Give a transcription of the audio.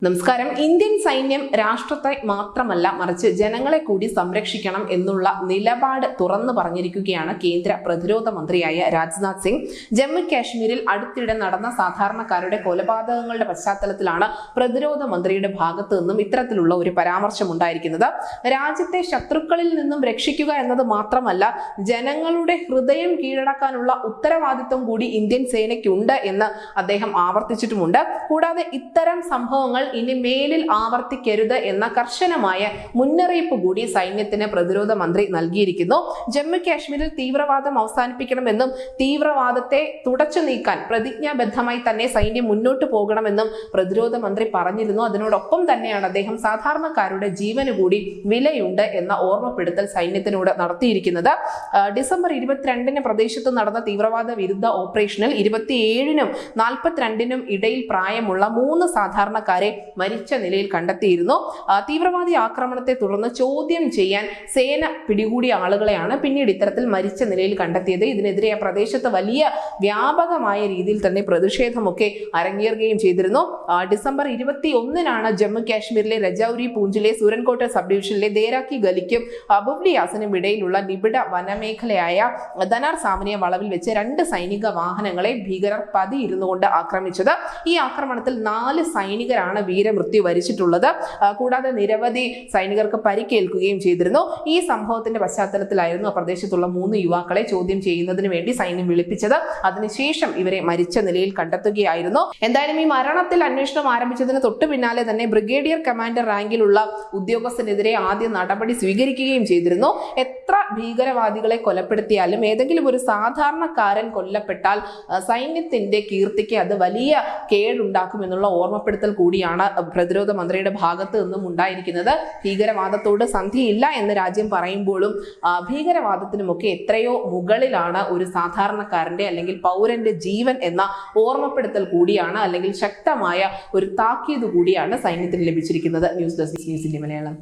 നമസ്കാരം. ഇന്ത്യൻ സൈന്യം രാഷ്ട്രത്തെ മാത്രമല്ല മറിച്ച് ജനങ്ങളെ കൂടി സംരക്ഷിക്കണം എന്നുള്ള നിലപാട് തുറന്നു പറഞ്ഞിരിക്കുകയാണ് കേന്ദ്ര പ്രതിരോധ മന്ത്രിയായ രാജ്നാഥ് സിംഗ്. ജമ്മു കാശ്മീരിൽ അടുത്തിടെ നടന്ന സാധാരണക്കാരുടെ കൊലപാതകങ്ങളുടെ പശ്ചാത്തലത്തിലാണ് പ്രതിരോധ മന്ത്രിയുടെ ഭാഗത്തു നിന്നും ഇത്തരത്തിലുള്ള ഒരു പരാമർശം ഉണ്ടായിരിക്കുന്നത്. രാജ്യത്തെ ശത്രുക്കളിൽ നിന്നും രക്ഷിക്കുക എന്നത് മാത്രമല്ല, ജനങ്ങളുടെ ഹൃദയം കീഴടക്കാനുള്ള ഉത്തരവാദിത്വം കൂടി ഇന്ത്യൻ സേനയ്ക്കുണ്ട് എന്ന് അദ്ദേഹം ആവർത്തിച്ചിട്ടുമുണ്ട്. കൂടാതെ ഇത്തരം സംഭവങ്ങൾ ഇനി മേലിൽ ആവർത്തിക്കരുത് എന്ന കർശനമായ മുന്നറിയിപ്പ് കൂടി സൈന്യത്തിന് പ്രതിരോധ മന്ത്രി നൽകിയിരിക്കുന്നു. ജമ്മു കാശ്മീരിൽ തീവ്രവാദം അവസാനിപ്പിക്കണമെന്നും തീവ്രവാദത്തെ തുടച്ചു നീക്കാൻ പ്രതിജ്ഞാബദ്ധമായി തന്നെ സൈന്യം മുന്നോട്ട് പോകണമെന്നും പ്രതിരോധ മന്ത്രി പറഞ്ഞിരുന്നു. അതിനോടൊപ്പം തന്നെയാണ് അദ്ദേഹം സാധാരണക്കാരുടെ ജീവന് കൂടി വിലയുണ്ട് എന്ന ഓർമ്മപ്പെടുത്തൽ സൈന്യത്തിനോട് നടത്തിയിരിക്കുന്നത്. ഡിസംബർ 22-ന് പ്രദേശത്ത് നടന്ന തീവ്രവാദ വിരുദ്ധ ഓപ്പറേഷനിൽ 27-നും 42-നും ഇടയിൽ പ്രായമുള്ള 3 സാധാരണക്കാരെ മരിച്ച നിലയിൽ കണ്ടെത്തിയിരുന്നു. തീവ്രവാദി ആക്രമണത്തെ തുടർന്ന് ചോദ്യം ചെയ്യാൻ സേന പിടികൂടിയ ആളുകളെയാണ് പിന്നീട് ഇത്തരത്തിൽ മരിച്ച നിലയിൽ കണ്ടെത്തിയത്. ഇതിനെതിരെ ആ പ്രദേശത്ത് വലിയ വ്യാപകമായ രീതിയിൽ തന്നെ പ്രതിഷേധമൊക്കെ അരങ്ങേറുകയും ചെയ്തിരുന്നു. ഡിസംബർ 21-നാണ് ജമ്മു കാശ്മീരിലെ രജൌരി പൂഞ്ചിലെ സൂരൻകോട്ട് സബ് ഡിവിഷനിലെ ദേരാക്കി ഗലിക്കും ബുബ്ലിയാസിനും ഇടയിലുള്ള നിബിഡ വനമേഖലയായ ധനാർ സാവനിയ വളവിൽ വെച്ച് 2 സൈനിക വാഹനങ്ങളെ ഭീകരർ പതിയിരുന്നു കൊണ്ട് ആക്രമിച്ചത്. ഈ ആക്രമണത്തിൽ 4 സൈനികരാണ് വീരമൃത്യു വരിച്ചിട്ടുള്ളത്. കൂടാതെ നിരവധി സൈനികർക്ക് പരിക്കേൽക്കുകയും ചെയ്തിരുന്നു. ഈ സംഭവത്തിന്റെ പശ്ചാത്തലത്തിലായിരുന്നു ആ പ്രദേശത്തുള്ള 3 യുവാക്കളെ ചോദ്യം ചെയ്യുന്നതിന് വേണ്ടി സൈന്യം വിളിപ്പിച്ചത്. അതിനുശേഷം ഇവരെ മരിച്ച നിലയിൽ കണ്ടെത്തുകയായിരുന്നു. എന്തായാലും ഈ മരണത്തിൽ അന്വേഷണം ആരംഭിച്ചതിന് തൊട്ടു പിന്നാലെ തന്നെ ബ്രിഗേഡിയർ കമാൻഡർ റാങ്കിലുള്ള ഉദ്യോഗസ്ഥനെതിരെ ആദ്യ നടപടി സ്വീകരിക്കുകയും ചെയ്തിരുന്നു. എത്ര ഭീകരവാദികളെ കൊലപ്പെടുത്തിയാലും ഏതെങ്കിലും ഒരു സാധാരണക്കാരൻ കൊല്ലപ്പെട്ടാൽ സൈന്യത്തിന്റെ കീർത്തിക്ക് അത് വലിയ കേടുണ്ടാക്കുമെന്നുള്ള ഓർമ്മപ്പെടുത്തൽ കൂടിയാണ് പ്രതിരോധ മന്ത്രിയുടെ ഭാഗത്ത് നിന്നും ഉണ്ടായിരിക്കുന്നത്. ഭീകരവാദത്തോട് സന്ധിയില്ല എന്ന് രാജ്യം പറയുമ്പോഴും ഭീകരവാദത്തിനുമൊക്കെ എത്രയോ മുകളിലാണ് ഒരു സാധാരണക്കാരന്റെ അല്ലെങ്കിൽ പൗരന്റെ ജീവൻ എന്ന ഓർമ്മപ്പെടുത്തൽ കൂടിയാണ്, അല്ലെങ്കിൽ ശക്തമായ ഒരു താക്കീത് കൂടിയാണ് സൈന്യത്തിന് ലഭിച്ചിരിക്കുന്നത്. News desk news India Malayalam.